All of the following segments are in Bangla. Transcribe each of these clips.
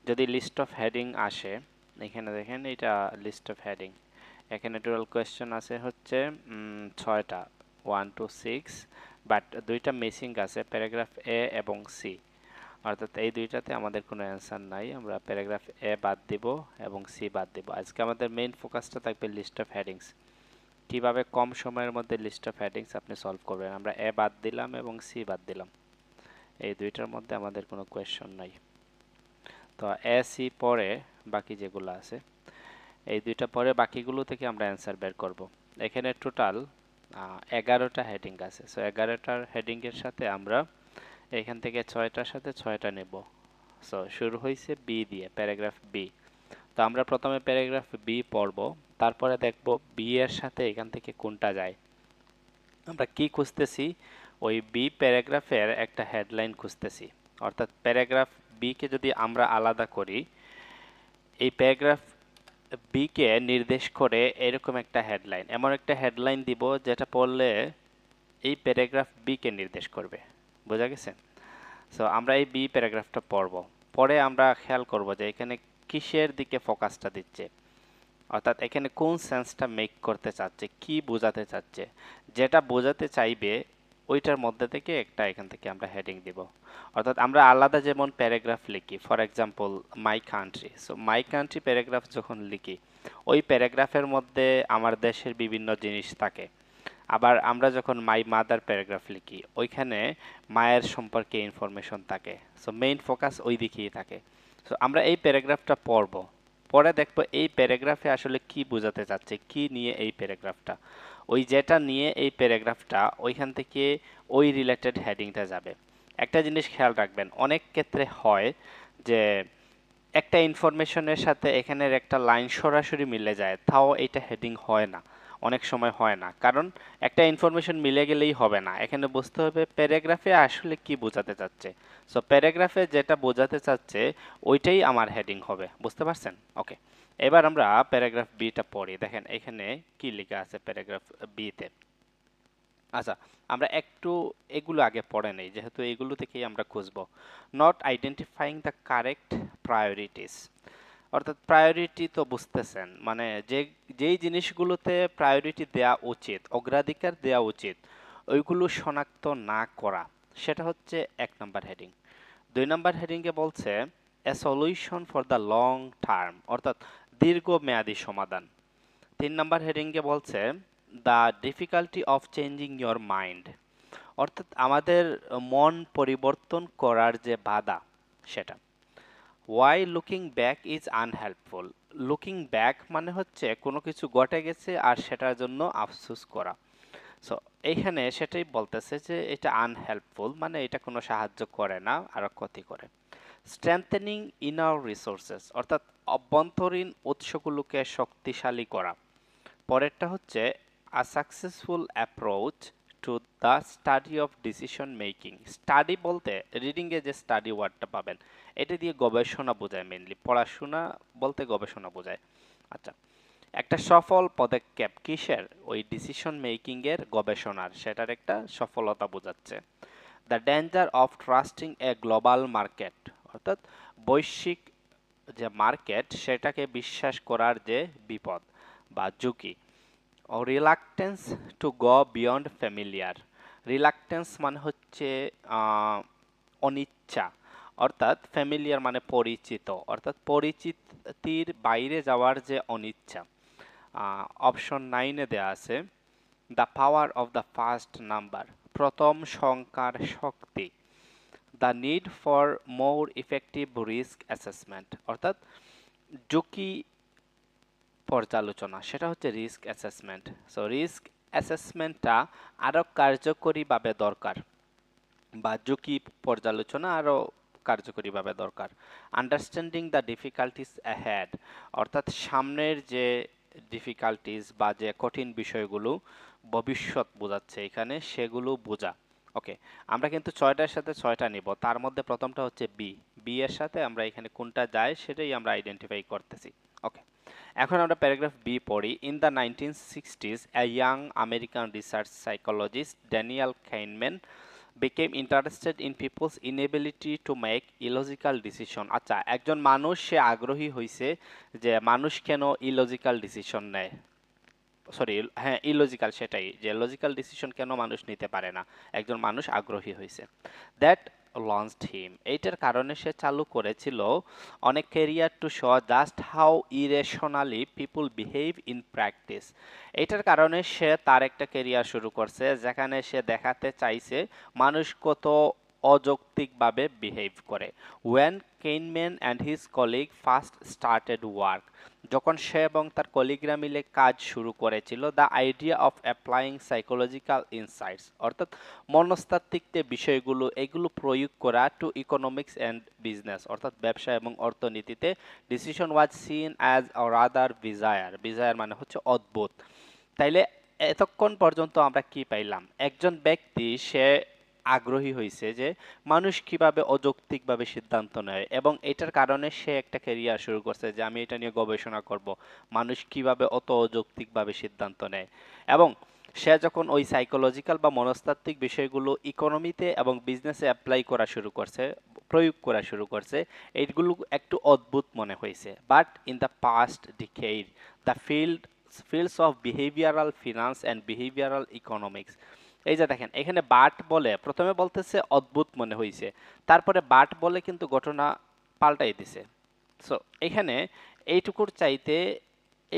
যদি লিস্ট অফ হেডিং আসে, এখানে দেখেন এটা লিস্ট অফ হেডিং, এখানে টোটাল কোয়েশ্চেন আছে হচ্ছে 6টা, 1 to 6, বাট দুইটা মিসিং আছে, প্যারাগ্রাফ এ এবং সি, অর্থাৎ এই দুইটাতে আমাদের কোনো অ্যান্সার নাই, আমরা প্যারাগ্রাফ এ বাদ দিব এবং সি বাদ দিব। আজকে আমাদের মেইন ফোকাসটা থাকবে লিস্ট অফ হেডিংস, কিভাবে কম সময়ের মধ্যে লিস্ট অফ হেডিংস আপনি সলভ করবেন। আমরা এ বাদ দিলাম এবং সি বাদ দিলাম, এই দুইটার মধ্যে আমাদের কোনো কোয়েশ্চন নাই। তো এ সি পরে বাকি যেগুলো আছে, এই দুইটা পরে বাকিগুলো থেকে আমরা অ্যান্সার বের করব। এখানে টোটাল 11টা হেডিং আছে, সো 11টার হেডিংয়ের সাথে আমরা এখান থেকে 6টার সাথে 6টা নেব। সো শুরু হয়েছে বি দিয়ে, প্যারাগ্রাফ বি। তো আমরা প্রথমে প্যারাগ্রাফ বি পড়ব, তারপরে দেখব বি এর সাথে এখান থেকে কোনটা যায়। আমরা কি খুঁজতেছি? ওই বি প্যারাগ্রাফের একটা হেডলাইন খুঁজতেছি, অর্থাৎ প্যারাগ্রাফ বি কে যদি আমরা আলাদা করি, এই প্যারাগ্রাফ বি কে নির্দেশ করে এরকম একটা হেডলাইন, এমন একটা হেডলাইন দিব যেটা পড়লে এই প্যারাগ্রাফ বি কে নির্দেশ করবে। বোঝা গেছে? সো আমরা এই বি প্যারাগ্রাফটা পড়ব, পরে আমরা খেয়াল করব যে এখানে কিসের দিকে ফোকাসটা দিচ্ছে, অর্থাৎ এখানে কোন সেন্সটা মেক করতে চাচ্ছে, কি বোঝাতে চাচ্ছে, যেটা বোঝাতে চাইবে ওইটার মধ্যে থেকে একটা এখান থেকে আমরা হেডিং দিব। অর্থাৎ আমরা আলাদা যেমন প্যারাগ্রাফ লিখি, for example my country, so my country paragraph যখন লিখি, ওই প্যারাগ্রাফের মধ্যে আমার দেশের বিভিন্ন জিনিস থাকে। আবার আমরা যখন মাই মাদার প্যারাগ্রাফ লিখি, ওইখানে মায়ের সম্পর্কে ইনফরমেশন থাকে। সো মেইন ফোকাস ওই দিকেই থাকে। সো আমরা এই প্যারাগ্রাফটা পড়ব, পরে দেখব এই প্যারাগ্রাফে আসলে কি বোঝাতে চাচ্ছে, কি নিয়ে এই প্যারাগ্রাফটা, ওই যেটা নিয়ে এই প্যারাগ্রাফটা ওইখান থেকে ওই রিলেটেড হেডিংটা যাবে। একটা জিনিস খেয়াল রাখবেন, অনেক ক্ষেত্রে হয় যে একটা ইনফরমেশনের সাথে এখানের একটা লাইন সরাসরি মিলে যায়, তাও এটা হেডিং হয় না, অনেক সময় হয় না, কারণ একটা ইনফরমেশন মিলে গেলেই হবে না, এখানে বুঝতে হবে প্যারাগ্রাফে আসলে কি বোঝাতে চাচ্ছে। সো প্যারাগ্রাফে যেটা বোঝাতে চাচ্ছে ওইটাই আমার হেডিং হবে, বুঝতে পারছেন? ওকে, এবার আমরা প্যারাগ্রাফ বিটা পড়ি। দেখেন এখানে কি লেখা আছে প্যারাগ্রাফ বিতে। আচ্ছা, আমরা একটু এগুলো আগে পড়ে নেই, যেহেতু এগুলো থেকেই আমরা খুঁজবো। Not identifying the correct priorities, অর্থাৎ প্রায়োরিটি তো বুঝতেছেন, মানে যেই জিনিসগুলোতে প্রায়োরিটি দেওয়া উচিত, অগ্রাধিকার দেওয়া উচিত, ওইগুলো শনাক্ত না করা, সেটা হচ্ছে 1 নম্বর হেডিং। 2 নম্বর হেডিংয়ে বলছে a solution for the long term, অর্থাৎ দীর্ঘমেয়াদী সমাধান। 3 নম্বর হেডিংয়ে বলছে the difficulty of changing your mind, অর্থাৎ আমাদের মন পরিবর্তন করার যে বাধা সেটা। Why looking back is unhelpful, looking back মানে হচ্ছে কোনো কিছু ঘটে গেছে আর সেটার জন্য আফসোস করা। সো এইখানে সেটাই বলতেছে যে এটা আনহেল্পফুল, মানে এটা কোনো সাহায্য করে না, আরো ক্ষতি করে। স্ট্রেংথেনিং ইনার রিসোর্সেস, অর্থাৎ অভ্যন্তরীণ উৎসগুলোকে শক্তিশালী করা। পরেরটা হচ্ছে আ successful approach to the study of decision making. Study বলতে রিডিংয়ে যে স্টাডি ওয়ার্ডটা পাবেন, এটা দিয়ে গবেষণা বোঝায়, মেইনলি পড়াশোনা বলতে গবেষণা বোঝায়। আচ্ছা, একটা সফল পদক্ষেপ কিসের? ওই ডিসিশন মেকিং এর গবেষণার, সেটার একটা সফলতা বোঝাচ্ছে। The danger of trusting A global market, অর্থাৎ বৈশ্বিক যে মার্কেট সেটাকে বিশ্বাস করার যে বিপদ বা ঝুঁকি। Reluctance to go beyond familiar, reluctance মানে হচ্ছে অনিচ্ছা, অর্থাৎ ফ্যামিলিয়ার মানে পরিচিত, অর্থাৎ পরিচিতির বাইরে যাওয়ার যে অনিচ্ছা। অপশন 9-এ দেওয়া আছে the power of the first number, প্রথম সংখ্যার শক্তি। The need for more effective risk assessment, অর্থাৎ ঝুঁকি পর্যালোচনা, সেটা হচ্ছে রিস্ক অ্যাসেসমেন্ট। সো রিস্ক অ্যাসেসমেন্টটা আরও কার্যকরীভাবে দরকার, বা ঝুঁকি পর্যালোচনা আরও কার্যকরীভাবে দরকার। আন্ডারস্ট্যান্ডিং দ্য ডিফিকাল্টিস অ্যাহেড, অর্থাৎ সামনের যে ডিফিকাল্টিস বা যে কঠিন বিষয়গুলো ভবিষ্যৎ বোঝাচ্ছে এখানে, সেগুলো বোঝা। ওকে, আমরা কিন্তু 6টার সাথে 6টা নিব, তার মধ্যে প্রথমটা হচ্ছে বি, বি এর সাথে আমরা এখানে কোনটা যায় সেটাই আমরা আইডেন্টিফাই করতেছি। ওকে, এখন আমরা প্যারাগ্রাফ বি পড়ি। In the 1960s, a young American research psychologist Daniel Kahneman became interested in people's inability to make illogical decision। আচ্ছা, একজন মানুষ সে আগ্রহী হইছে যে মানুষ কেন ইলজিক্যাল ডিসিশন নেয়, সরি হ্যাঁ ইলজিক্যাল, সেটাই, যে লজিক্যাল ডিসিশন কেন মানুষ নিতে পারে না, একজন মানুষ আগ্রহী হয়েছে। দ্যাট লঞ্চড হিম, এইটার কারণে সে চালু করেছিল অনেক career to show just how irrationally people behave in practice. এইটার কারণে সে তার একটা ক্যারিয়ার শুরু করছে যেখানে সে দেখাতে চাইছে মানুষ কত অযৌক্তিকভাবে বিহেভ করে। When Kahneman and his colleague first started work, যখন সে এবং তার কলিগরা মিলে কাজ শুরু করেছিল, the idea of applying psychological insights, অর্থাৎ মনস্তাত্ত্বিক যে বিষয়গুলো এগুলো প্রয়োগ করা টু ইকোনমিক্স অ্যান্ড বিজনেস, অর্থাৎ ব্যবসা এবং অর্থনীতিতে, decision was seen as a rather bizarre, bizarre মানে হচ্ছে অদ্ভুত। তাইলে এতক্ষণ পর্যন্ত আমরা কি পাইলাম, একজন ব্যক্তি সে আগ্রহী হয়েছে যে মানুষ কিভাবে অযৌক্তিকভাবে সিদ্ধান্ত নেয় এবং এটার কারণে সে একটা ক্যারিয়ার শুরু করছে যে আমি এটা নিয়ে গবেষণা করব, মানুষ কিভাবে অত অযৌক্তিকভাবে সিদ্ধান্ত নেয়। এবং সে যখন ওই সাইকোলজিক্যাল বা মনস্তাত্ত্বিক বিষয়গুলো ইকোনমিতে এবং বিজনেসে অ্যাপ্লাই করা শুরু করছে, প্রয়োগ করা শুরু করছে, এইগুলো একটু অদ্ভুত মনে হয়েছে। But in the past decade the fields of behavioral finance and behavioral economics, এই যে দেখেন এখানে বাট বলে প্রথমে বলতেছে অদ্ভুত মনে হয়েছে, তারপরে বাট বলে কিন্তু ঘটনা পাল্টাই দিছে। সো এখানে এইটুকুর চাইতে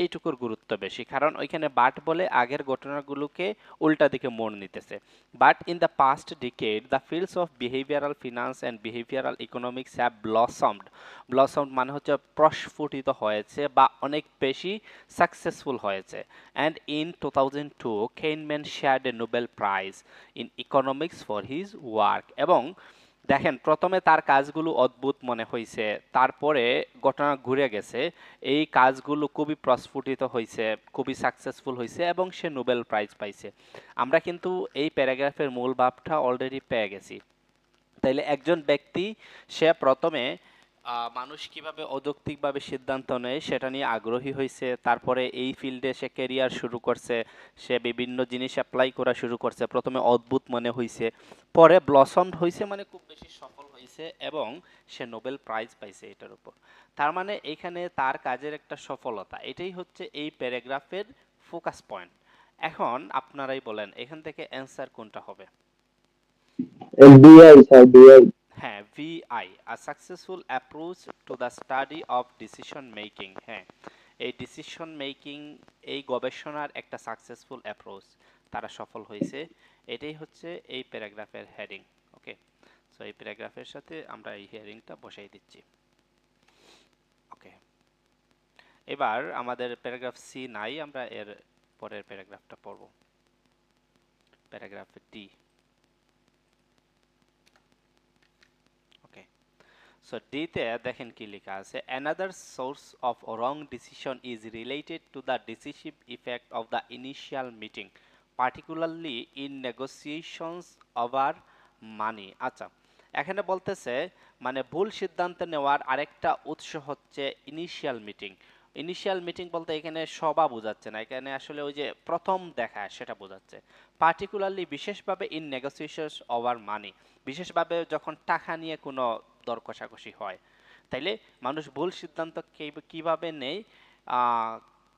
এইটুকুর গুরুত্ব বেশি, কারণ ওইখানে বাট বলে আগের ঘটনাগুলোকে উল্টা দিকে মোড় নিতেছে। But in the past decade the fields of behavioural finance and behavioural economics have blossomed, blossomed মানে হচ্ছে প্রস্ফুটিত হয়েছে বা অনেক বেশি সাকসেসফুল হয়েছে। And in 2002 Kahneman shared a Nobel prize in economics for his work. এবং দেখেন প্রথমে তার কাজগুলো অদ্ভুত মনে হয়েছে, তারপরে ঘটনা ঘুরে গেছে, এই কাজগুলো খুবই প্রস্ফুটিত হয়েছে, খুবই সাকসেসফুল হয়েছে এবং সে নোবেল প্রাইজ পাইছে। আমরা কিন্তু এই প্যারাগ্রাফের মূল ভাবটা অলরেডি পেয়ে গেছি। তাইলে একজন ব্যক্তি সে প্রথমে মানুষ কিভাবে অযৌক্তিকভাবে সিদ্ধান্ত নেয় সেটা নিয়ে আগ্রহী হয়েছে, তারপরে এই ফিল্ডে সে ক্যারিয়ার শুরু করছে, সে বিভিন্ন জিনিস অ্যাপ্লাই করা শুরু করছে, প্রথমে অদ্ভুত মনে হয়েছে, পরে ব্লসমড হয়েছে মানে খুব বেশি সফল হয়েছে এবং সে নোবেল প্রাইজ পাইছে এটার উপর। তার মানে এখানে তার কাজের একটা সফলতা, এটাই হচ্ছে এই প্যারাগ্রাফের ফোকাস পয়েন্ট। এখন আপনারাই বলেন এখান থেকে অ্যান্সার কোনটা হবে। বিআই স্যার, বিআই। হ্যাঁ, V I, a successful approach to the study of decision making. হ্যাঁ, এই ডিসিশন মেকিং এই গবেষণার একটা সাকসেসফুল অ্যাপ্রোচ, তারা সফল হয়েছে, এটাই হচ্ছে এই প্যারাগ্রাফের হেডিং। ওকে, সো এই প্যারাগ্রাফের সাথে আমরা এই হেডিংটা বসাই দিচ্ছি। ওকে, এবার আমাদের প্যারাগ্রাফ সি নাই, আমরা এর পরের প্যারাগ্রাফটা পড়ব, প্যারাগ্রাফ ডি। ওকে, সো ডিতে দেখেন কি লেখা আছে, another source of wrong decision is related to the decisive effect of the initial meeting particularly in negotiations over money. আচ্ছা, এখানে বলতেছে মানে ভুল সিদ্ধান্ত নেওয়ার আরেকটা উৎস হচ্ছে ইনিশিয়াল মিটিং। ইনিশিয়াল মিটিং বলতে এখানে সভা বোঝাচ্ছে না, এখানে আসলে ওই যে প্রথম দেখা সেটা বোঝাচ্ছে। পার্টিকুলারলি বিশেষভাবে ইন নেগোসিয়েশনস ওভার মানি, বিশেষভাবে যখন টাকা নিয়ে কোনো দর কষাকষি হয়। তাইলে মানুষ ভুল সিদ্ধান্ত কিভাবে নেয়,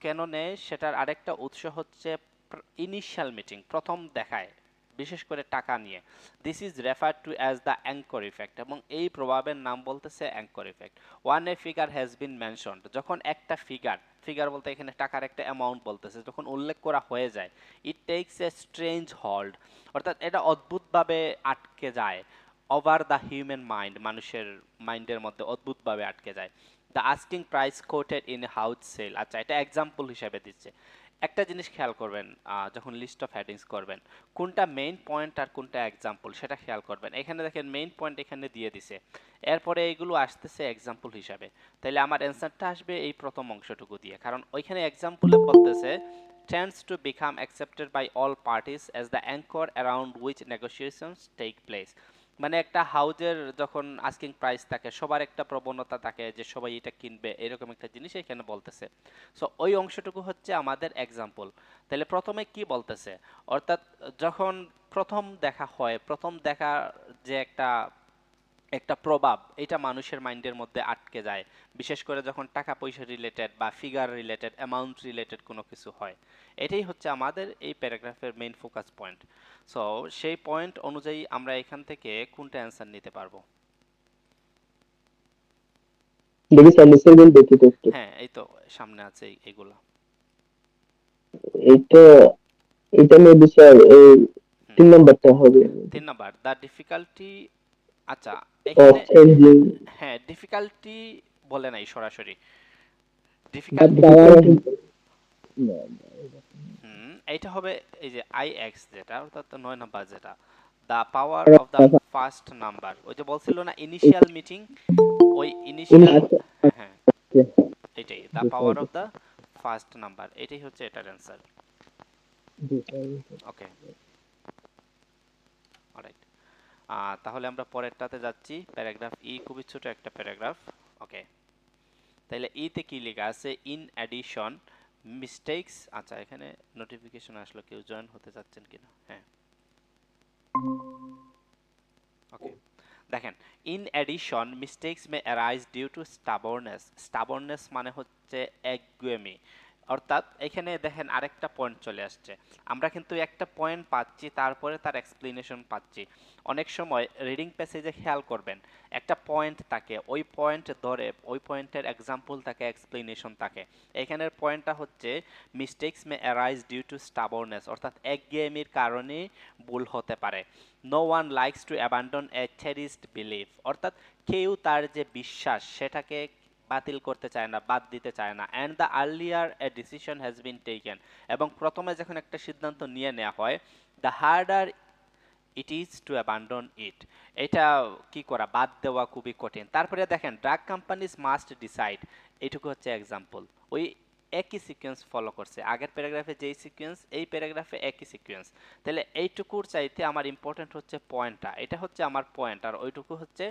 কেন নেয়, সেটার আরেকটা উৎস হচ্ছে ইনিশিয়াল মিটিং, প্রথম দেখায়, বিশেষ করে টাকা নিয়ে। This is refer to as the anchor effect, এবং এই প্রভাবের নাম বলতেছে anchor effect. One A figure has been mentioned, যখন একটা ফিগার, ফিগার বলতে এখানে টাকার একটা অ্যামাউন্ট বলতেছে, যখন উল্লেখ করা হয়ে যায়, ইট টেকস এ স্ট্রেঞ্জ হোল্ড, অর্থাৎ এটা অদ্ভুতভাবে আটকে যায়, ওভার দ্য হিউম্যান মাইন্ড, মানুষের মাইন্ডের মধ্যে অদ্ভুতভাবে আটকে যায়। The asking price quoted in house sale. আচ্ছা, এটা এক্সাম্পল হিসেবে দিচ্ছে। একটা জিনিস খেয়াল করবেন, যখন লিস্ট অফ হেডিংস করবেন কোনটা মেইন পয়েন্ট আর কোনটা এক্সাম্পল সেটা খেয়াল করবেন। এখানে দেখেন মেইন পয়েন্ট এখানে দিয়ে দিছে, এরপরে এইগুলো আসতেছে এক্সাম্পল হিসাবে। তাইলে আমার অ্যান্সারটা আসবে এই প্রথম অংশটুকু দিয়ে, কারণ ওইখানে এক্সাম্পলে বলতেছে tends to become accepted by all parties as the anchor around which negotiations take place. মানে একটা হাউজের যখন আস্কিং প্রাইস থাকে সবার একটা প্রবণতা থাকে যে সবাই এটা কিনবে এরকম একটা জিনিস এখানে বলতেছে। সো ওই অংশটুকু হচ্ছে আমাদের এক্সাম্পল। তাহলে প্রথমে কি বলতেছে, অর্থাৎ যখন প্রথম দেখা হয়, প্রথম দেখা যে একটা একটা প্রভাব এটা মানুষের মাইন্ডের মধ্যে আটকে যায়, বিশেষ করে যখন টাকা পয়সা রিলেটেড বা ফিগার রিলেটেড অ্যামাউন্ট রিলেটেড কোনো কিছু হয়। এটাই হচ্ছে আমাদের এই প্যারাগ্রাফের মেইন ফোকাস পয়েন্ট। সো সেই পয়েন্ট অনুযায়ী আমরা এখান থেকে কোনটা অ্যান্সার নিতে পারবো? দেখি স্যান্ডউইচের বিল দেখি তো একটু। হ্যাঁ এই তো সামনে আছে এগুলো। এইটা এটা মেবি স্যার এই হুম, 3 নম্বরটা হবে। 3 নাম্বার দ্য ডিফিকাল্টি। আচ্ছা, অফ এখানে চেঞ্জিং হ্যাঁ ডিফিকাল্টি বলে নাই সরাসরি, দ্য ডিফিকাল্টি। পাওয়ার অফ হুম, এইটা হবে এই যে আই এক্স যেটা, অর্থাৎ 9 নাম্বার যেটা, the power of the first number. ওই যে বলছিল না ইনিশিয়াল মিটিং, ওই ইনিশিয়াল, হ্যাঁ এটাই the power of the first number, এটাই হচ্ছে এটার অ্যান্সার। ওকে, অলরাইট। তাহলে আমরা পরেরটাতে যাচ্ছি, প্যারাগ্রাফ ই, খুবই ছোট একটা প্যারাগ্রাফ। ওকে, তাহলে ইতে কি লেখা আছে, ইন অ্যাডিশন মিস্টেক্স। আচ্ছা এখানে নোটিফিকেশন আসলো, কেউ জয়েন হতে চাচ্ছেন কিনা? হ্যাঁ, ওকে, দেখেন, in addition mistakes may arise due to stubbornness. Stubbornness মানে হচ্ছে একগুয়েমি। অর্থাৎ এখানে দেখেন আরেকটা পয়েন্ট চলে আসছে। আমরা কিন্তু একটা পয়েন্ট পাচ্ছি, তারপরে তার এক্সপ্লেনেশন পাচ্ছি। অনেক সময় রিডিং প্যাসেজে খেয়াল করবেন একটা পয়েন্ট থাকে, ওই পয়েন্ট ধরে ওই পয়েন্টের এক্সাম্পল থাকে, এক্সপ্লেনেশন থাকে। এখানের পয়েন্টটা হচ্ছে mistakes may arise due to stubbornness, অর্থাৎ একগুয়েমির কারণে ভুল হতে পারে। No one likes to abandon a cherished belief, অর্থাৎ কেউ তার যে বিশ্বাস সেটাকে বাতিল করতে চায় না, বাদ দিতে চায় না। And the earlier a decision has been taken, এবং প্রথমে যখন একটা সিদ্ধান্ত নিয়ে নেওয়া হয়, the harder it is to abandon it, এটা কি করা, বাদ দেওয়া খুবই কঠিন। তারপরে দেখেন ড্রাগ কোম্পানিজ মাস্ট ডিসাইড, এইটুকু হচ্ছে এক্সাম্পল। ওই একই সিকোয়েন্স ফলো করছে, আগের প্যারাগ্রাফে যেই সিকোয়েন্স এই প্যারাগ্রাফে একই সিকোয়েন্স। তাহলে এইটুকুর চাইতে আমার ইম্পর্টেন্ট হচ্ছে পয়েন্টটা, এটা হচ্ছে আমার পয়েন্ট, আর ওইটুকু হচ্ছে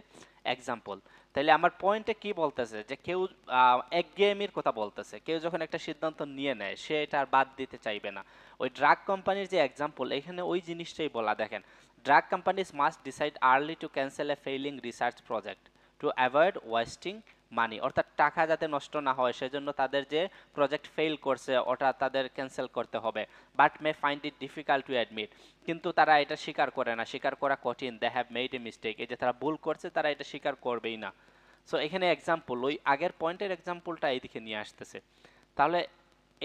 এক্সাম্পল। তাহলে আমার পয়েন্টে কি বলতেছে, যে কেউ একঘেয়েমির কথা বলতেছে, কেউ যখন একটা সিদ্ধান্ত নিয়ে নেয় সে এটা আর বাদ দিতে চাইবে না। ওই ড্রাগ কোম্পানির যে এক্সাম্পল, এখানে ওই জিনিসটাই বলা। দেখেন, drug companies must decide early to cancel a failing research project to avoid wasting মানি, অর্থাৎ টাকা যাতে নষ্ট না হয় সেজন্য তাদের যে প্রজেক্ট ফেল করছে ওটা তাদের ক্যান্সেল করতে হবে। But may find it difficult to admit, কিন্তু তারা এটা স্বীকার করে না, স্বীকার করা কঠিন। They have made a mistake, এই যে তারা ভুল করছে তারা এটা স্বীকার করবেই না। সো এখানে এক্সাম্পল, ওই আগের পয়েন্টের এক্সাম্পলটা এইদিকে নিয়ে আসতেছে। তাহলে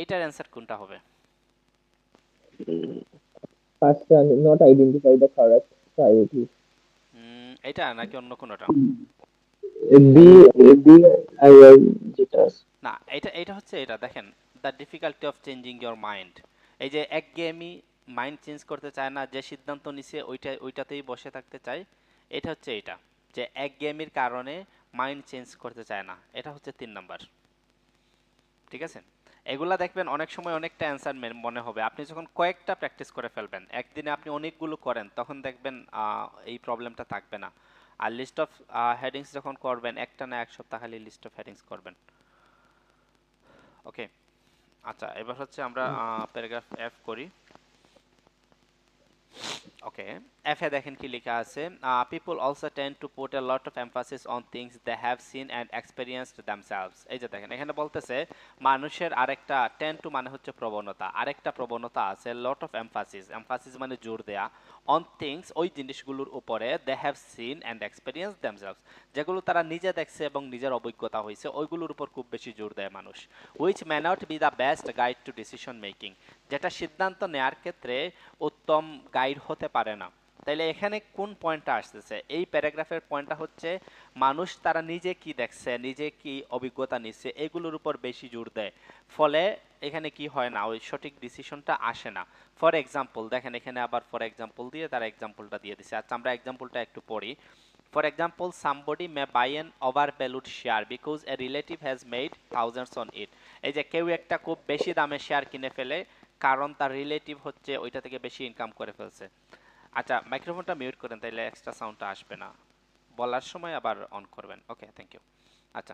এইটার অ্যান্সার কোনটা হবে? First not identify the correct priority. এটা নাকি অন্য কোনোটা? বি বি আই আই যেটা আছে। না, এটা এটা হচ্ছে এটা, দেখেন, the difficulty of changing your mind. এই যে একঘেয়েমি, মাইন্ড চেঞ্জ করতে চায় না, যে সিদ্ধান্ত নিছে ওইটাতেই বসে থাকতে চায়, এটা হচ্ছে এটা, যে একঘেয়েমির কারণে মাইন্ড চেঞ্জ করতে চায় না, এটা হচ্ছে 3 নাম্বার। ঠিক আছে, এগুলা দেখবেন অনেক সময় অনেকটা অ্যান্সার মনে হবে, আপনি যখন কয়েকটা প্র্যাকটিস করে ফেলবেন, একদিনে আপনি অনেকগুলো করেন তখন দেখবেন এই প্রবলেমটা থাকবে না। আর লিস্ট অফ হেডিংস যখন করবেন, একটা না এক সপ্তাহ খালি লিস্ট অফ হেডিংস করবেন। ওকে, আচ্ছা এবার হচ্ছে আমরা প্যারাগ্রাফ এফ করি। ওকে, এফে দেখেন কি লেখা আছে, people also tend to put a lot of emphasis on things they have seen and experienced themselves. এই যে দেখেন এখানে বলতেছে মানুষের আরেকটা, টেন্ড টু মানে হচ্ছে প্রবণতা, আরেকটা প্রবণতা আছে লট অফ এমফাসিস, এমফাসিস মানে জোর দেয়া, অন থিংস ওই জিনিসগুলোর উপরে, they have seen and experience themselves, যেগুলো তারা নিজে দেখছে এবং নিজের অভিজ্ঞতা হয়েছে ওইগুলোর উপর খুব বেশি জোর দেয় মানুষ। Which may not be the best guide to decision making, যেটা সিদ্ধান্ত নেয়ার ক্ষেত্রে উত্তম গাইড হতে পারে না। তাইলে এখানে কোন পয়েন্টটা আসতেছে, এই প্যারাগ্রাফের পয়েন্টটা হচ্ছে মানুষ তারা নিজে কি দেখছে, নিজে কি অভিজ্ঞতা নিচ্ছে এগুলোর উপর বেশি জোর দেয়, ফলে এখানে কি হয় না, ওই সঠিক ডিসিশনটা আসে না। ফর এক্সাম্পল দেখেন, এখানে আবার ফর এক্সাম্পল দিয়ে তারা এক্সাম্পলটা দিয়ে দিছে। আচ্ছা আমরা এক্সাম্পলটা একটু পড়ি। For example, somebody may buy an overvalued share because a relative has made thousands on it. এই যে কেউ একটা খুব বেশি দামে শেয়ার কিনে ফেলে, কারণ তার রিলেটিভ হচ্ছে ওইটা থেকে বেশি ইনকাম করে ফেলছে। আচ্ছা, মাইক্রোফোনটা মিউট করেন, তাইলে এক্সট্রা সাউন্ডটা আসবে না। বলার সময় আবার অন করবেন। ওকে, থ্যাংক ইউ। আচ্ছা,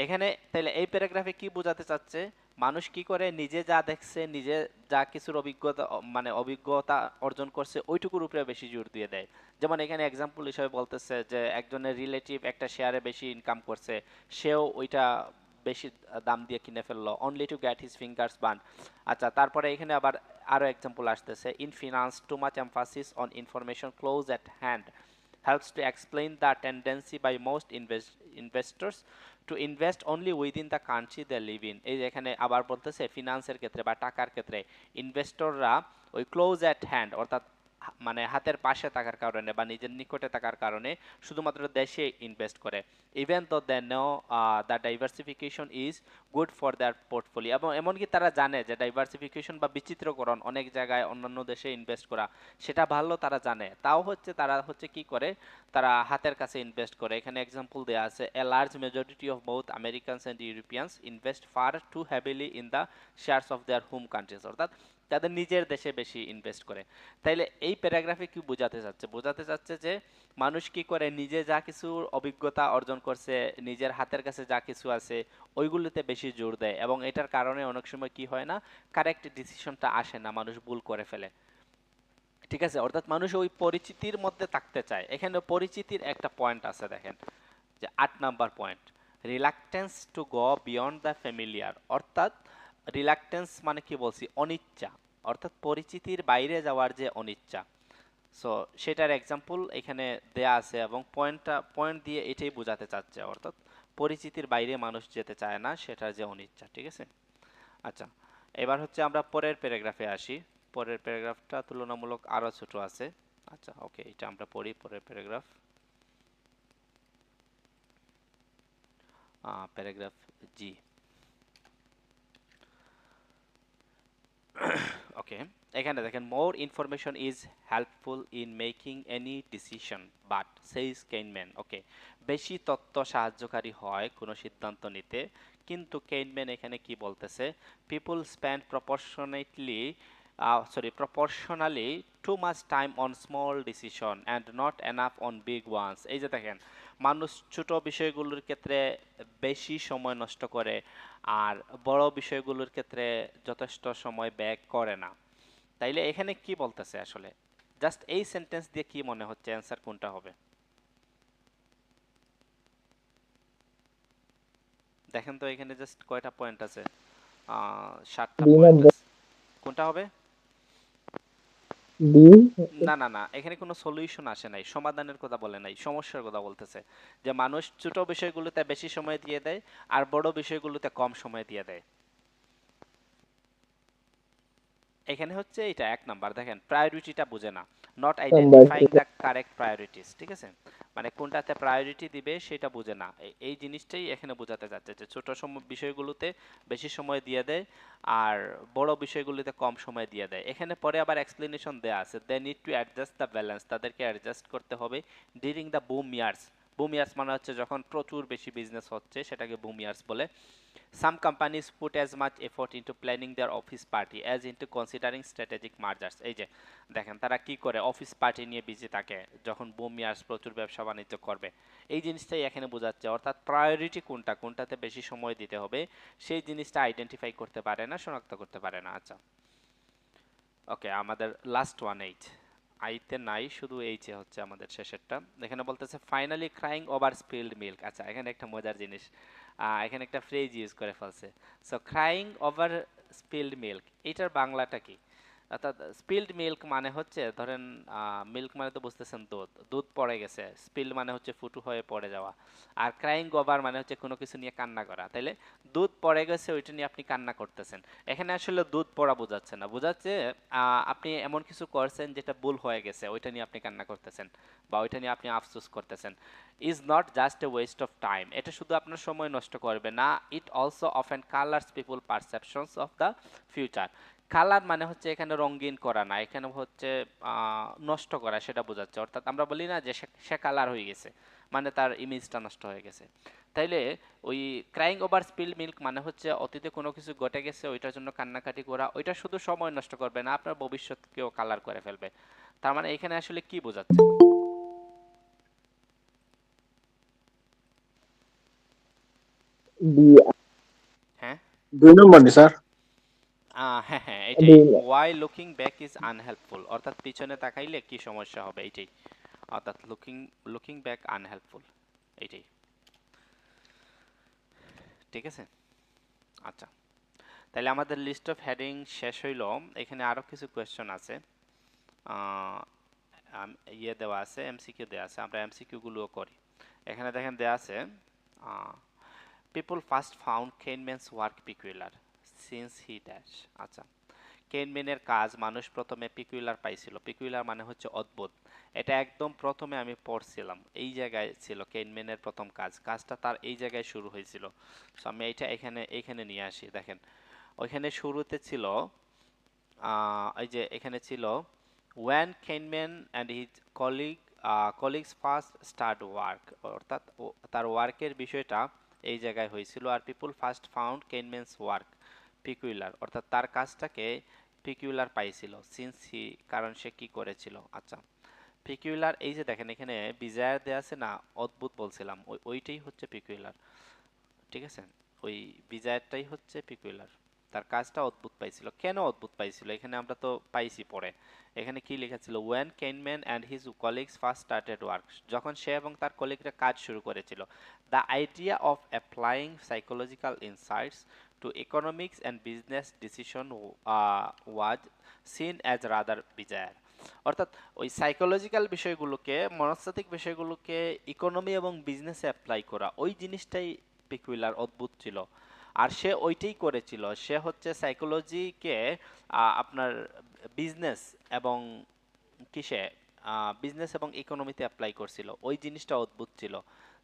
এখানে তাইলে এই প্যারাগ্রাফে কি বোঝাতে চাচ্ছে? মানুষ কি করে নিজে যা দেখছে, নিজে যা কিছুর অভিজ্ঞতা মানে অভিজ্ঞতা অর্জন করছে ওইটুকুর উপরে বেশি জোর দিয়ে দেয়। যেমন এখানে এক্সাম্পল হিসেবে বলতেছে যে একজনের রিলেটিভ একটা শেয়ারে বেশি ইনকাম করছে, সেও ওইটা বেশি দাম দিয়ে কিনে ফেললো only to get his fingers burn. আচ্ছা, তারপরে এখানে আবার আরো এক্সাম্পল আসতেছে, in finance too much emphasis on information close at hand helps to explain the tendency by most investors to invest only within the country they live in। এই যে এখানে আবার বলতেছে ফিনান্সের ক্ষেত্রে বা টাকার ক্ষেত্রে ইনভেস্টররা ওই ক্লোজ অ্যাট হ্যান্ড অর্থাৎ মানে হাতের পাশে থাকার কারণে বা নিজের নিকটে থাকার কারণে শুধুমাত্র দেশে ইনভেস্ট করে, even though they know the diversification is good for their portfolio. এবং এমনকি তারা জানে যে ডাইভার্সিফিকেশন বা বিচিত্রকরণ অনেক জায়গায় অন্যান্য দেশে ইনভেস্ট করা সেটা ভালো, তারা জানে, তাও হচ্ছে তারা হচ্ছে কি করে, তারা হাতের কাছে ইনভেস্ট করে। এখানে এক্সাম্পল দেওয়া আছে, a large majority of both Americans and Europeans invest far too heavily in the shares of their home countries, অর্থাৎ তাদের নিজের দেশে বেশি ইনভেস্ট করে। তাইলে এই প্যারাগ্রাফে কি বোঝাতে চাচ্ছে? বোঝাতে চাচ্ছে যে মানুষ কি করে নিজে যা কিছু অভিজ্ঞতা অর্জন করছে, নিজের হাতের কাছে যা কিছু আছে ওইগুলোতে বেশি জোর দেয়, এবং এটার কারণে অনেক সময় কি হয় না, কারেক্ট ডিসিশনটা আসে না, মানুষ ভুল করে ফেলে। ঠিক আছে, অর্থাৎ মানুষ ওই পরিচিতির মধ্যে থাকতে চায়। এখানে পরিচিতির একটা পয়েন্ট আছে, দেখেন যে 8 number point, reluctance to go beyond the familiar. অর্থাৎ রিলাক্টেন্স মানে কি বলছি, অনিচ্ছা, অর্থাৎ পরিচিতির বাইরে যাওয়ার যে অনিচ্ছা। সো সেটার এক্সাম্পল এখানে দেয়া আছে, এবং পয়েন্ট দিয়ে এটাই বোঝাতে চাচ্ছে, অর্থাৎ পরিচিতির বাইরে মানুষ যেতে চায় না, সেটার যে অনিচ্ছা। ঠিক আছে। আচ্ছা, এবার হচ্ছে আমরা পরের প্যারাগ্রাফে আসি। পরের প্যারাগ্রাফটা তুলনামূলক আরো ছোট আছে। আচ্ছা, ওকে, এটা আমরা পড়ি পরের প্যারাগ্রাফ। প্যারাগ্রাফ জি। ওকে, এখানে দেখেন, more information is helpful in making any decision but says Kahneman. Okay, বেশি তথ্য সাহায্যকারী হয় কোনো সিদ্ধান্ত নিতে, কিন্তু কেইনম্যান এখানে কি বলতেছে, people spend proportionally too much time on small decision and not enough on big ones. এই যে দেখেন, মানুষ ছোট বিষয়গুলোর ক্ষেত্রে বেশি সময় নষ্ট করে, আর বড় বিষয়গুলোর ক্ষেত্রে যথেষ্ট সময় ব্যয় করে না। তাইলে এখানে কি বলতেছে আসলে? জাস্ট এই সেন্টেন্স দিয়ে কি মনে হচ্ছে অ্যান্সার কোনটা হবে? দেখেন তো এখানে জাস্ট কয়টা পয়েন্ট আছে? 7টা বি পয়েন্ট নাম্বার, আছে। কোনটা হবে? বি। না না না, এখানে কোনো সলিউশন আসে নাই, সমাধানের কথা বলে নাই, সমস্যার কথা বলতেছে, যে মানুষ ছোট বিষয়গুলোতে বেশি সময় দিয়ে দেয় আর বড় বিষয়গুলোতে কম সময় দিয়ে দেয়। এখানে হচ্ছে এটা 1 নাম্বার, দেখেন প্রায়োরিটিটা বুঝে না, not number identifying the correct priorities. ঠিক আছে, মানে কোনটাতে প্রায়োরিটি দিবে সেটা বুঝে না। এই জিনিসটাই এখানে বোঝাতে চাচ্ছে যে ছোট বিষয়গুলোতে বেশি সময় দিয়ে দেয় আর বড় বিষয়গুলোতে কম সময় দিয়ে দেয়। এখানে পরে আবার এক্সপ্লেনেশন দেয়া আছে, they need to adjust the balance, তাদেরকে অ্যাডজাস্ট করতে হবে during the boom years. Boom years মানে হচ্ছে যখন প্রচুর বেশি বিজনেস হচ্ছে, সেটাকে বুম ইয়ার্স বলে। Some companies put as much effort into planning their office party as into considering strategic mergers। এই যে দেখেন, তারা কি করে, অফিস পার্টি নিয়ে বিজি থাকে যখন বুম ইয়ার্স, প্রচুর ব্যবসা বাণিজ্য করবে। এই জিনিসটাই এখানে বোঝাচ্ছে, অর্থাৎ প্রায়োরিটি কোনটা, কোনটাতে বেশি সময় দিতে হবে, সেই জিনিসটা আইডেন্টিফাই করতে পারে না, শনাক্ত করতে পারে না। আচ্ছা, ওকে, আমাদের লাস্ট ওয়ান এইচ, আইতে নাই, শুধু এইচে হচ্ছে আমাদের শেষেরটা। এখানে বলতেছে finally crying over spelled milk. আচ্ছা, এখানে একটা মজার জিনিস, এখানে একটা ফ্রেজ ইউজ করে ফেলছে। So crying over spelled milk, এটার বাংলাটা কি? অর্থাৎ স্পিল্ড মিল্ক মানে হচ্ছে, ধরেন মিল্ক মানে তো বুঝতেছেন দুধ, দুধ পড়ে গেছে, স্পিল্ড মানে হচ্ছে ফুটু হয়ে পড়ে যাওয়া, আর ক্রাইং ওভার মানে হচ্ছে কোনো কিছু নিয়ে কান্না করা। তাইলে দুধ পড়ে গেছে ওইটা নিয়ে আপনি কান্না করতেছেন। এখানে আসলে দুধ পড়া বোঝাচ্ছে না, বোঝাচ্ছে আপনি এমন কিছু করছেন যেটা ভুল হয়ে গেছে, ওইটা নিয়ে আপনি কান্না করতেছেন বা ওইটা নিয়ে আপনি আফসোস করতেছেন। Is not just a West of time, এটা শুধু আপনার সময় নষ্ট করবে না, it also often colours people perceptions of the future. Colour মানে হচ্ছে এখানে রঙিন করা না, এখানে হচ্ছে নষ্ট করা, সেটা বোঝাচ্ছে। অর্থাৎ আমরা বলি না যে সে কালার হয়ে গেছে, মানে তার ইমেজটা নষ্ট হয়ে গেছে। তাইলে ওই ক্রাইং ওভার স্পিল্ড মিল্ক মানে হচ্ছে অতীতে কোনো কিছু ঘটে গেছে ওইটার জন্য কান্নাকাটি করা, ওইটা শুধু সময় নষ্ট করবে না, আপনার ভবিষ্যৎকেও কালার করে ফেলবে। তার মানে এখানে আসলে কি বোঝাচ্ছে? ডি হ্যাঁ 2 নম্বর নি স্যার। হ্যাঁ হ্যাঁ এটাই, the why looking back is unhelpful, অর্থাৎ পিছনে তাকাইলে কি সমস্যা হবে এইটাই, অর্থাৎ লুকিং লুকিং ব্যাক আনহেল্পফুল এইটাই। ঠিক আছে, আচ্ছা তাহলে আমাদের লিস্ট অফ হেডিং শেষ হইল। এখানে আরো কিছু কোয়েশ্চন আছে, ইয়ে দেওয়া আছে, এমসিকিউ দেওয়া আছে, আমরা এমসিকিউ গুলোও করি। এখানে দেখেন দেওয়া আছে people first found Kahneman's work peculiar since he dash. আচ্ছা, কেইনম্যানের কাজ মানুষ প্রথমে পিকুলার পাইছিল, পিকুলার মানে হচ্ছে অদ্ভুত। এটা একদম প্রথমে আমি পড়ছিলাম, এই জায়গায় ছিল কেইনম্যানের প্রথম কাজ, কাজটা তার এই জায়গায় শুরু হয়েছিল। সো আমি এটা এখানে এখানে নিয়ে আসি। দেখেন ওইখানে শুরুতে ছিল এই যে এখানে ছিল when Kahneman and his colleagues first start work, অর্থাৎ তার ওয়ার্কের বিষয়টা এই জায়গায় হয়েছিল। আর people first found Kahneman's work peculiar, অর্থাৎ তার কাজটাকে পিকুলার পাইছিল সিন্স হি, কারণ সে কি করেছিল। আচ্ছা, পিকুলার এই যে দেখেন এখানে বিজায়ার দেয়া আছে না, অদ্ভুত বলছিলাম, ওইটাই হচ্ছে পিকুলার। ঠিক আছে, ওই বিজায়ারটাই হচ্ছে পিকুলার, তার কাজটা অদ্ভুত পাইছিল। কেন অদ্ভুত পাইছিল এখানে আমরা তো পাইছি পরে। এখানে কি লেখা ছিল, when Kahneman and his colleagues first started work, যখন সে এবং তার কলিগরা কাজ শুরু করেছিল। The idea of applying psychological insights to economics and business decision was seen as rather bizarre, অর্থাৎ ওই সাইকোলজিক্যাল বিষয়গুলোকে, মনস্তাত্ত্বিক বিষয়গুলোকে ইকোনমি এবং বিজনেসে অ্যাপ্লাই করা, ওই জিনিসটাই পিকুইলার অদ্ভুত ছিল। আর সে ওইটাই করেছিল, সে হচ্ছে সাইকোলজিকে আপনার বিজনেস এবং কিসে, বিজনেস এবং ইকোনমিতে অ্যাপ্লাই করছিল, ওই জিনিসটা অদ্ভুত ছিল।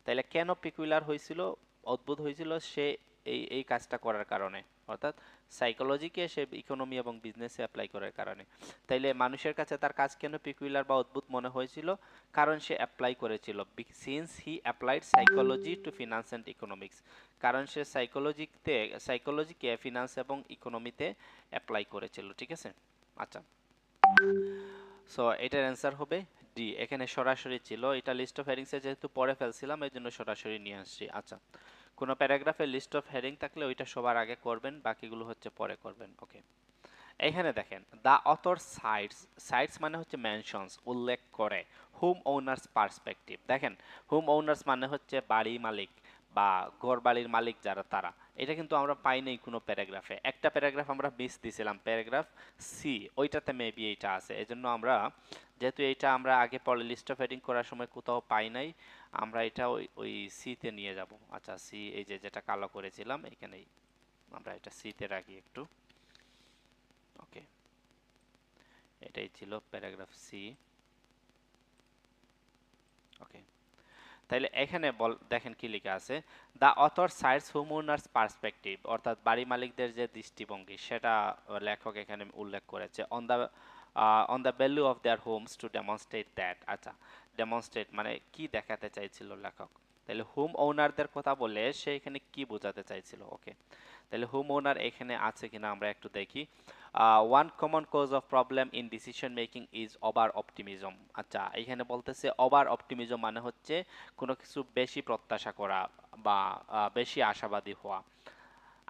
তাইলে কেন পিকুইলার হয়েছিল, অদ্ভুত হয়েছিল, সে এই এই কাজটা করার কারণে, অর্থাৎ সাইকোলজিকে সে ইকোনমি এবং বিজনেসে অ্যাপ্লাই করার কারণে। তাইলে মানুষের কাছে তার কাজ কেন পিকুইলার বা অদ্ভুত মনে হয়েছিল, কারণ সে অ্যাপ্লাই করেছিল, since he applied psychology to finance and economics, কারণ সে সাইকোলজিকে ফিনান্স এবং ইকোনমিতে অ্যাপ্লাই করেছিল। ঠিক আছে, আচ্ছা সো এটার অ্যান্সার হবে ডি। এখানে সরাসরি ছিল, এটা লিস্ট অফ হেডিংসে যেহেতু পড়ে ফেলছিলাম এই জন্য সরাসরি নিয়ে আসছি। আচ্ছা, কোনো প্যারাগ্রাফের লিস্ট অফ হেডিং থাকলে ওইটা সবার আগে করবেন, বাকিগুলো হচ্ছে পরে করবেন। ওকে, এখানে দেখেন দ্য অথর সাইটস, সাইটস মানে হচ্ছে মেনশনস, উল্লেখ করে, হোম ওনার্স পার্সপেক্টিভ। দেখেন হোম ওনার্স মানে হচ্ছে বাড়ি মালিক বা ঘর বাড়ির মালিক যারা, তারা। এটা কিন্তু আমরা পাই নাই কোনো প্যারাগ্রাফে, একটা প্যারাগ্রাফ আমরা মিস দিছিলাম, প্যারাগ্রাফ সি, ওইটাতে মেবি এইটা আছে। এজন্য আমরা, যেহেতু এইটা আমরা আগে পরে লিস্ট অফ হেডিং করার সময় কোথাও পাই নাই, আমরা এটা ওই ওই সিতে নিয়ে যাব। আচ্ছা সি, এই যে যেটা কালো করেছিলাম এখানেই, আমরা এটা সিতে রাখি একটু। ওকে, এটাই ছিল প্যারাগ্রাফ সি। ওকে, তাইলে এখানে দেখেন কি লেখা আছে, the author sides home owners perspective, অর্থাৎ বাড়ি মালিকদের যে দৃষ্টিভঙ্গি সেটা লেখক এখানে উল্লেখ করেছে, on the value of their Holmes to demonstrate that. আচ্ছা, ডেমনস্ট্রেট মানে কি দেখাতে চাইছিল লেখক, তাহলে হোম ওনারদের কথা বলে সে এখানে কি বোঝাতে চাইছিল। ওকে, তাহলে হোম ওনার এখানে আছে কিনা আমরা একটু দেখি। One common cause of problem in decision making is over optimism. আচ্ছা, এখানে বলতেছে ওভার অপটিমিজম মানে হচ্ছে কোনো কিছু বেশি প্রত্যাশা করা বা বেশি আশাবাদী হওয়া।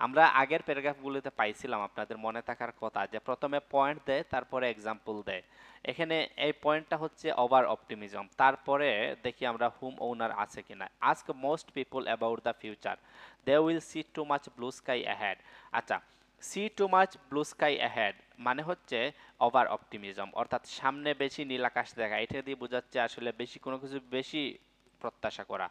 আমরা আগের প্যারাগ্রাফগুলোতে পাইছিলাম, আপনাদের মনে থাকার কথা, যে প্রথমে পয়েন্ট দেয় তারপরে এক্সাম্পল দেয়। এখানে এই পয়েন্টটা হচ্ছে ওভার অপটিমিজম, তারপরে দেখি আমরা হোম ওনার আছে কিনা। Ask most people about the future, they will see too much blue sky ahead. আচ্ছা, see too much blue sky ahead মানে হচ্ছে ওভার অপটিমিজম, অর্থাৎ সামনে বেশি নীল আকাশ দেখা, এটা দিয়ে বোঝাচ্ছে আসলে বেশি কোনো কিছু বেশি প্রত্যাশা করা,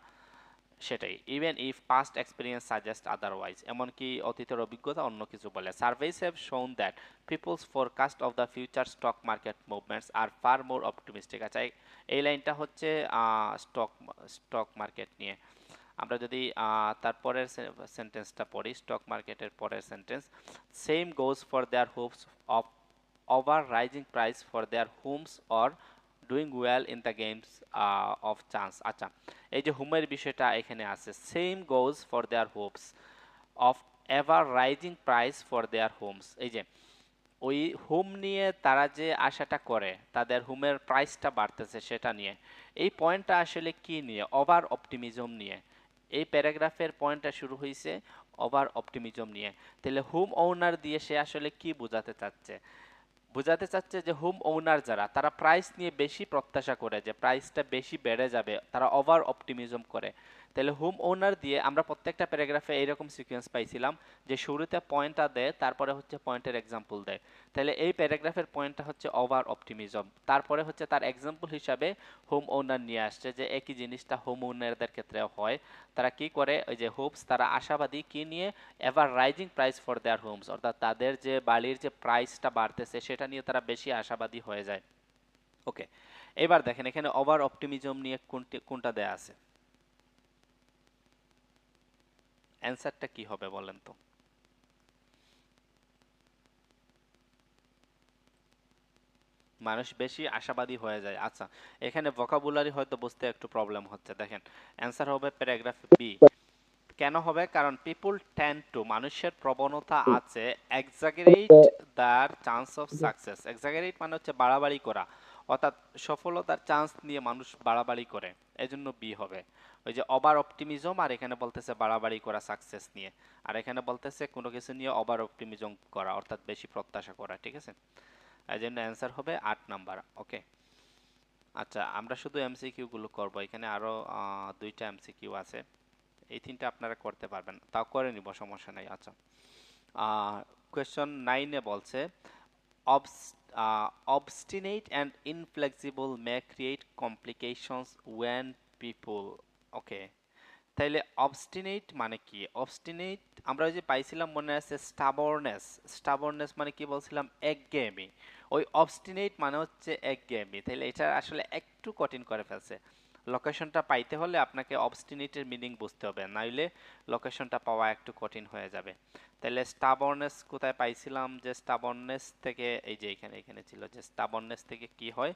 সেটাই। Even if past experience suggest otherwise, এমনকি অতীতের অভিজ্ঞতা অন্য কিছু বলে। Surveys have shown that people's forecast of the future stock market movements are far more optimistic. আচ্ছা, এই লাইনটা হচ্ছে স্টক স্টক মার্কেট নিয়ে। আমরা যদি তারপরের সেন্টেন্সটা পড়ি, স্টক মার্কেটের পরের sentence, same goes for their Hopes of over rising price for their Holmes or doing well in the games of chance. আচ্ছা, এই যে হোমের বিষয়টা এখানে আছে, same goes for their Hopes of ever rising price for their Holmes. এই যে ওই হোম নিয়ে তারা যে আশাটা করে, তাদের হোমের প্রাইসটা বাড়তেছে সেটা নিয়ে। এই পয়েন্টটা আসলে কি নিয়ে? ওভার অপটিমিজম নিয়ে। এই প্যারাগ্রাফের পয়েন্টটা শুরু হয়েছে ওভার অপটিমিজম নিয়ে। তাহলে হোম ওনার দিয়ে সে আসলে কি বোঝাতে চাচ্ছে? বোঝাতে চাচ্ছে যে হোম ওনার যারা, তারা প্রাইস নিয়ে বেশি প্রত্যাশা করে, যে প্রাইসটা বেশি বেড়ে যাবে, তারা ওভার অপটিমিজম করে। তাহলে হোম ওনার দিয়ে আমরা প্রত্যেকটা প্যারাগ্রাফে এইরকম সিকোয়েন্স পাইছিলাম যে শুরুতে পয়েন্টটা দেয়, তারপরে হচ্ছে পয়েন্টের এক্সাম্পল দেয়। তাহলে এই প্যারাগ্রাফের পয়েন্টটা হচ্ছে ওভার অপটিমিজম, তারপরে হচ্ছে তার এক্সাম্পল হিসাবে হোম ওনার নিয়ে আসছে, যে একই জিনিসটা হোম ওনারদের ক্ষেত্রেও হয়। তারা কি করে, ওই যে হোপস, তারা আশাবাদী কি নিয়ে? Ever rising price for their Holmes, অর্থাৎ তাদের যে বাড়ির যে প্রাইসটা বাড়তেছে সেটা নিয়ে তারা বেশি আশাবাদী হয়ে যায়। ওকে, এবার দেখেন এখানে ওভার অপটিমিজম নিয়ে কোনটা দেয়া আছে, অ্যান্সারটা কি হবে বলেন তো? মানুষ বেশি আশাবাদী হয়ে যায়। আচ্ছা, এখানে ভোকাবুলারি হয়তো বুঝতে একটু প্রবলেম হচ্ছে। দেখেন, অ্যান্সার হবে প্যারাগ্রাফ বি। কেন হবে? কারণ পিপুল টেন্ড টু, মানুষের প্রবণতা আছে, exaggerate the chance of success. Exaggerate মানে হচ্ছে বাড়াবাড়ি করা, অর্থাৎ সফলতার চান্স নিয়ে মানুষ বাড়াবাড়ি করে, এজন্য বি হবে। ওই যে ওভার অপটিমিজম, আর এখানে বলতেছে বাড়াবাড়ি করা সাকসেস নিয়ে, আর এখানে বলতেছে কোনো কিছু নিয়ে ওভার অপটিমিজম করা, অর্থাৎ বেশি প্রত্যাশা করা। ঠিক আছে, এই জন্য অ্যান্সার হবে 8 নাম্বার। ওকে, আচ্ছা আমরা শুধু এমসিকিউ গুলো করব, এখানে আরো দুইটা এমসিকিউ আছে, এই তিনটা আপনারা করতে পারবেন, তাও করে নিব, সমস্যা নাই। আচ্ছা, কোয়েশ্চন 9-এ বলছে obstinate and inflexible may create complications when people, ওকে, তাইলে অবস্টিনেট মানে কি? অবস্টিনেট আমরা ওই যে পাইছিলাম, মনে আছে, স্টাবরনেস। স্টাবরনেস মানে কি বলছিলাম? একঘেয়েমি। ওই অবস্টিনেট মানে হচ্ছে একঘেয়েমি। তাইলে এটা আসলে একটু কঠিন করে ফেলছে। লোকেশনটা পাইতে হলে আপনাকে অবস্টিনেটের মিনিং বুঝতে হবে, নাইলে লোকেশনটা পাওয়া একটু কঠিন হয়ে যাবে। তাহলে স্টাবরনেস কোথায় পাইছিলাম? যে স্টাবরনেস থেকে, এই যে এখানে এখানে ছিল, যে স্টাবরনেস থেকে কি হয়?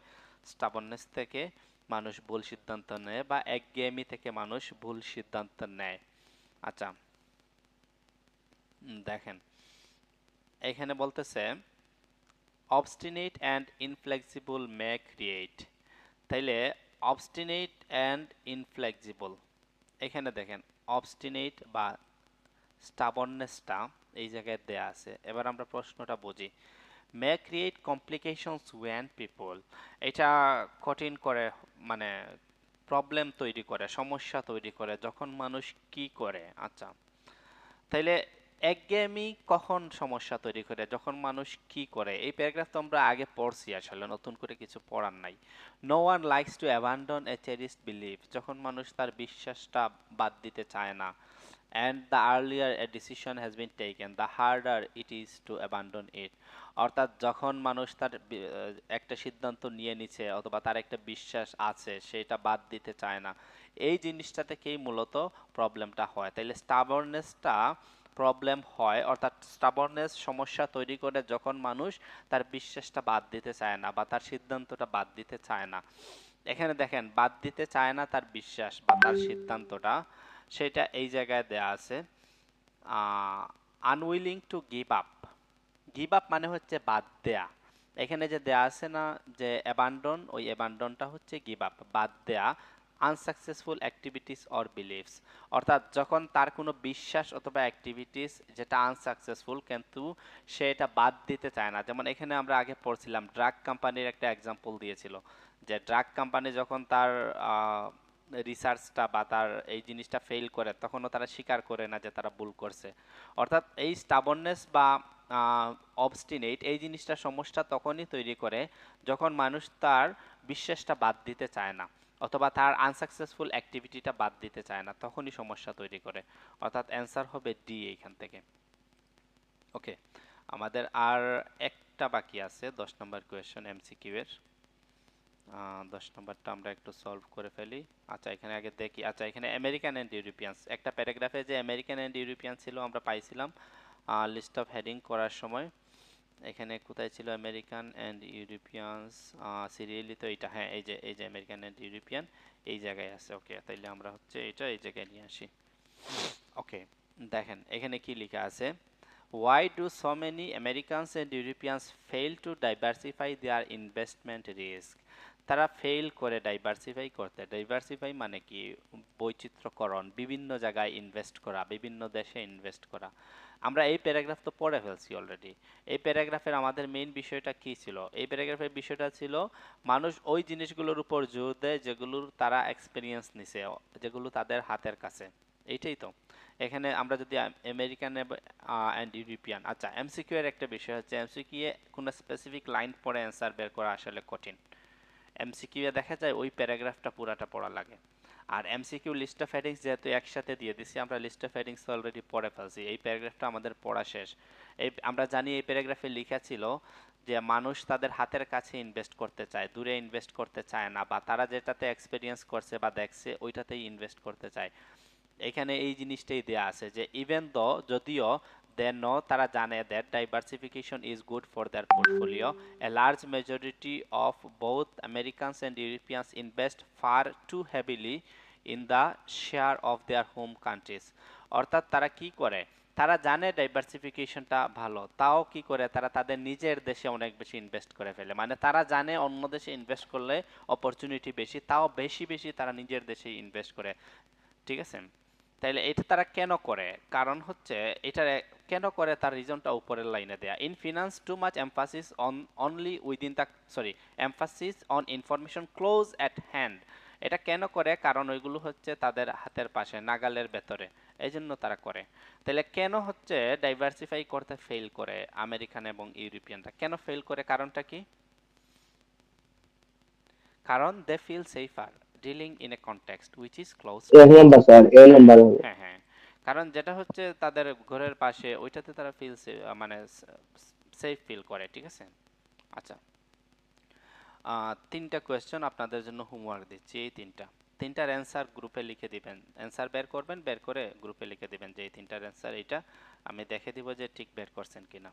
স্টাবরনেস থেকে মানুষ ভুল সিদ্ধান্ত নেয়, বা একঘেয়েমি থেকে মানুষ ভুল সিদ্ধান্ত নেয়। আচ্ছা, দেখেন এখানে বলতেছে obstinate and inflexible may create, তাইলে obstinate and inflexible, এখানে দেখেন obstinate বা স্টাবরনেসটা এই জায়গায় দেয়া আছে। এবার আমরা প্রশ্নটা বুঝি। May create complications when people, এটা কঠিন করে, মানে প্রবলেম তৈরি করে, সমস্যা তৈরি করে যখন মানুষ কি করে? আচ্ছা, তাইলে একঘেয়েমি কখন সমস্যা তৈরি করে? যখন মানুষ কি করে? এই প্যারাগ্রাফ তো আমরা আগে পড়ছি, আসলে নতুন করে কিছু পড়ার নাই। No one likes to abandon a cherished belief, যখন মানুষ তার বিশ্বাসটা বাদ দিতে চায় না। And the earlier a decision has been taken the harder it is to abandon it, অর্থাৎ যখন মানুষ তার একটা সিদ্ধান্ত নিয়ে নিছে, অথবা তার একটা বিশ্বাস আছে, সেটা বাদ দিতে চায় না, এই জিনিসটা থেকেই মূলত প্রবলেমটা হয়। তাইলে স্টাবরনেসটা প্রবলেম হয়, অর্থাৎ স্টাবরনেস সমস্যা তৈরি করে যখন মানুষ তার বিশ্বাসটা বাদ দিতে চায় না, বা তার সিদ্ধান্তটা বাদ দিতে চায় না। এখানে দেখেন, বাদ দিতে চায় না তার বিশ্বাস বা তার সিদ্ধান্তটা, সেটা এই জায়গায় দেয়া আছে, unwilling to give up. Give up মানে হচ্ছে বাদ দেয়া। এখানে যে দেয়া আছে না, যে অ্যাবান্ডন, ওই অ্যাবান্ডনটা হচ্ছে গিভ আপ, বাদ দেয়া। আনসাকসেসফুল অ্যাক্টিভিটিস অর বিলিভস, অর্থাৎ যখন তার কোনো বিশ্বাস অথবা অ্যাক্টিভিটিস যেটা আনসাকসেসফুল, কিন্তু সে এটা বাদ দিতে চায় না। যেমন এখানে আমরা আগে পড়ছিলাম, ড্রাগ কোম্পানির একটা এক্সাম্পল দিয়েছিল, যে ড্রাগ কোম্পানি যখন তার রিসার্চটা বা তার এই জিনিসটা ফেল করে, তখনও তারা স্বীকার করে না যে তারা ভুল করছে। অর্থাৎ এই স্টাবননেস বা অবস্টিনেট, এই জিনিসটা সমস্যা তখনই তৈরি করে যখন মানুষ তার বিশ্বাসটা বাদ দিতে চায় না, অথবা তার আনসাকসেসফুল অ্যাক্টিভিটিটা বাদ দিতে চায় না, তখনই সমস্যা তৈরি করে। অর্থাৎ অ্যান্সার হবে ডি এইখান থেকে। ওকে, আমাদের আর একটা বাকি আছে, 10 নম্বর কোয়েশ্চেন এমসিকিউ এর। 10 নম্বরটা আমরা একটু সলভ করে ফেলি। আচ্ছা, এখানে আগে দেখি। আচ্ছা, এখানে আমেরিকান অ্যান্ড ইউরোপিয়ানস, একটা প্যারাগ্রাফে যে আমেরিকান অ্যান্ড ইউরোপিয়ান ছিল আমরা পাইছিলাম লিস্ট অফ হেডিং করার সময়। এখানে কোথায় ছিল আমেরিকান অ্যান্ড ইউরোপিয়ানস? সিরিয়ালি তো এটা, হ্যাঁ, এই যে আমেরিকান অ্যান্ড ইউরোপিয়ান এই জায়গায় আছে। ওকে, তাইলে আমরা হচ্ছে এটা এই জায়গায় নিয়ে আসি। ওকে, দেখেন এখানে কি লেখা আছে, Why do so many Americans and Europeans fail to diversify their investment risk? তারা ফেল করে ডাইভার্সিফাই করতে। ডাইভার্সিফাই মানে কি? বৈচিত্র্যকরণ, বিভিন্ন জায়গায় ইনভেস্ট করা, বিভিন্ন দেশে ইনভেস্ট করা। আমরা এই প্যারাগ্রাফ তো পড়ে ফেলছি অলরেডি। এই প্যারাগ্রাফের আমাদের মেইন বিষয়টা কি ছিল? এই প্যারাগ্রাফের বিষয়টা ছিল মানুষ ওই জিনিসগুলোর উপর জোর দেয় যেগুলোর তারা এক্সপিরিয়েন্স নিছে, যেগুলো তাদের হাতের কাছে। এইটাই তো। এখানে আমরা যদি আমেরিকান অ্যান্ড ইউরোপিয়ান, আচ্ছা এমসিকিউ এর একটা বিষয় হচ্ছে এমসিকিউ এ কোনো স্পেসিফিক লাইন পড়ে অ্যান্সার বের করা আসলে কঠিন। এমসিকিউ এ দেখা যায় ওই প্যারাগ্রাফটা পুরাটা পড়া লাগে। আর এমসিকিউ লিস্ট অফ হেডিংস যেহেতু একসাথে দিয়ে দিছি, আমরা লিস্ট অফ হেডিংস অলরেডি পড়ে ফেলছি, এই প্যারাগ্রাফটা আমাদের পড়া শেষ। এই আমরা জানি এই প্যারাগ্রাফে লেখা ছিল যে মানুষ তাদের হাতের কাছে ইনভেস্ট করতে চায়, দূরে ইনভেস্ট করতে চায় না, বা তারা যেটাতে এক্সপিরিয়েন্স করছে বা দেখছে ওইটাতেই ইনভেস্ট করতে চায়। এখানে এই জিনিসটাই দেয়া আছে যে ইভেন দো, যদিও they know, তারা জানে that diversification is good for their portfolio, a large majority of both Americans and Europeans invest far too heavily in the share of their home countries। অর্থাৎ তারা কি করে, তারা জানে ডাইভার্সিফিকেশনটা ভালো, তাও কি করে তারা তাদের নিজের দেশে অনেক বেশি ইনভেস্ট করে ফেলে। মানে তারা জানে অন্য দেশে ইনভেস্ট করলে অপরচুনিটি বেশি, তাও বেশি বেশি তারা নিজের দেশে ইনভেস্ট করে। ঠিক আছে? তাইলে এটা তারা কেন করে? কারণ হচ্ছে এটা কেন করে তার রিজনটা উপরের লাইনে দেয়া। In finance too much emphasis on only within the, sorry, emphasis on information close at hand. এটা কেন করে? কারণ ওইগুলো হচ্ছে তাদের হাতের পাশে, নাগালের ভেতরে, এই জন্য তারা করে। তাহলে কেন হচ্ছে ডাইভার্সিফাই করতে ফেল করে আমেরিকান এবং ইউরোপিয়ানরা? কেন ফেল করে? কারণটা কি? কারণ they feel safer dealing in a context which is close to এক দেম। নাম্বার স্যার, এক হ্যাঁ নাম্বার হবে। হ্যাঁ হ্যাঁ। কারণ যেটা হচ্ছে তাদের ঘরের পাশে, ওইটাতে তারা ফিল, মানে সেফ ফিল করে। ঠিক আছে? আচ্ছা, তিনটা কোয়েশ্চেন আপনাদের জন্য হোমওয়ার্ক দিচ্ছি। এই তিনটার অ্যান্সার গ্রুপে লিখে দিবেন। অ্যান্সার বের করবেন, বের করে গ্রুপে লিখে দিবেন যে এই তিনটার অ্যান্সার এইটা। আমি দেখে দিব যে ঠিক বের করছেন কিনা।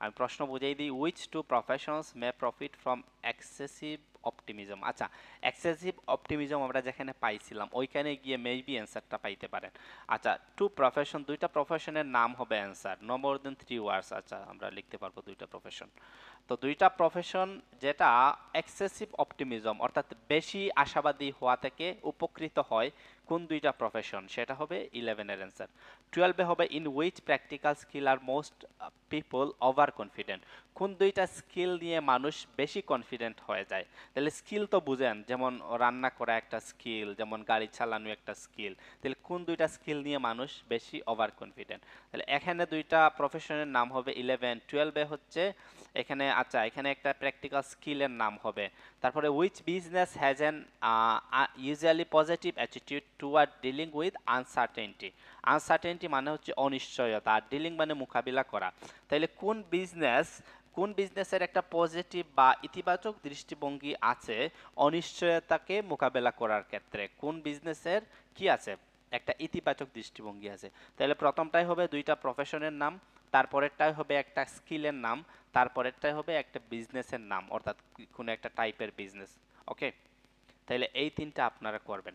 আমি প্রশ্ন বুঝাই দিই। Which two professions may profit from excessive optimism. আচ্ছা, এক্সেসিভ অপটিমিজম আমরা যেখানে পাইছিলাম ওইখানে গিয়ে মেবি অ্যান্সারটা পাইতে পারেন। আচ্ছা, টু প্রফেশন, দুইটা প্রফেশনের নাম হবে অ্যান্সার, নো মোর দেন 3 ওয়ার্ডস। আচ্ছা, আমরা লিখতে পারবো দুইটা প্রফেশন। তো দুইটা প্রফেশন যেটা এক্সেসিভ অপটিমিজম অর্থাৎ বেশি আশাবাদী হওয়া থেকে উপকৃত হয়, কোন দুইটা প্রফেশন, সেটা হবে 11 এর অ্যান্সার। 12 এ হবে in which practical skill are most people over confident. কোন দুইটা স্কিল নিয়ে মানুষ বেশি কনফিডেন্ট হয়ে যায়? তাহলে স্কিল তো বুঝেন, যেমন রান্না করা একটা স্কিল, যেমন গাড়ি চালানো একটা স্কিল। তাহলে কোন দুইটা স্কিল নিয়ে মানুষ বেশি ওভার কনফিডেন্ট? তাহলে এখানে দুইটা প্রফেশনের নাম হবে 11। 12 এ হচ্ছে এখানে, আচ্ছা এখানে একটা প্র্যাকটিক্যাল স্কিলের নাম হবে। তারপরে which business has an usually positive attitude toward dealing with uncertainty. Uncertainty মানে হচ্ছে অনিশ্চয়তা, আর ডিলিং মানে মোকাবিলা করা। তাইলে কোন বিজনেসের একটা পজিটিভ বা ইতিবাচক দৃষ্টিভঙ্গি আছে অনিশ্চয়তাকে মোকাবেলা করার ক্ষেত্রে? কোন বিজনেসের কি আছে? একটা ইতিবাচক দৃষ্টিভঙ্গি আছে। তাহলে প্রথমটাই হবে দুইটা প্রফেশনের নাম, তারপরেরটাই হবে একটা স্কিলের নাম, তারপরেরটাই হবে একটা বিজনেসের নাম, অর্থাৎ কোনো একটা টাইপের বিজনেস। ওকে? তাহলে এই তিনটা আপনারা করবেন।